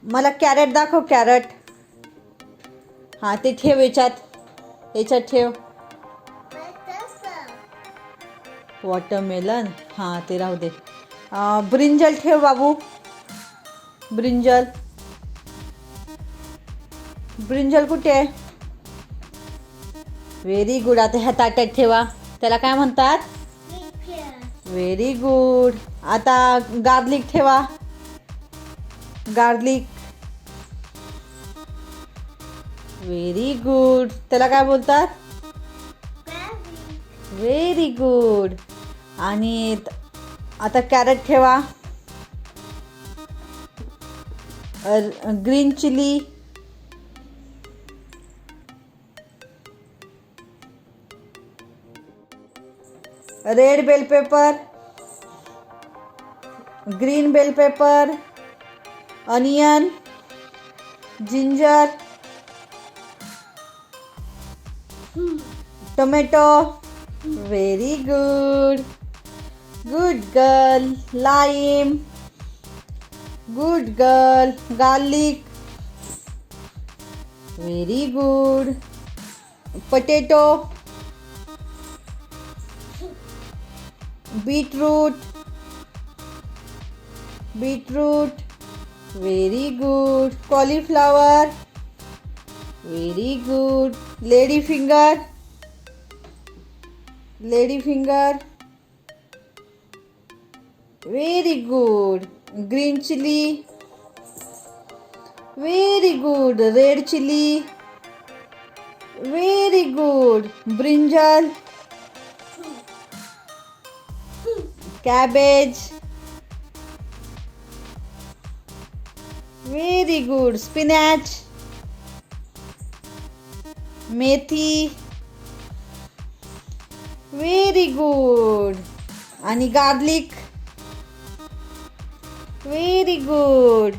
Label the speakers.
Speaker 1: मला कॅरेट दाखव. कॅरेट. हां ते ठेव याच्यात ठेव. वॉटरमेलन. हां ते राहू दे. ब्रिंजल ठेव बाबू. ब्रिंजल कुठे आहे? Very good. आता ह्या ताट्यात ठेवा. त्याला काय म्हणतात? Very good. आता गार्लिक ठेवा. गार्लिक. Very good. त्याला काय बोलतात? Very good. आणि आता कॅरेट ठेवा. Green chilli. Red bell pepper. Green bell pepper. Onion. Ginger. Tomato. Very good. Good girl. Lime. Good girl. Garlic. Very good. Potato. Beetroot. Very good. Cauliflower. Very good. Lady finger. Very good. Green chilli. Very good. Red chilli. Very good. Brinjal. Cabbage. Very good. Spinach. Methi. Very good. आणि garlic. Very good.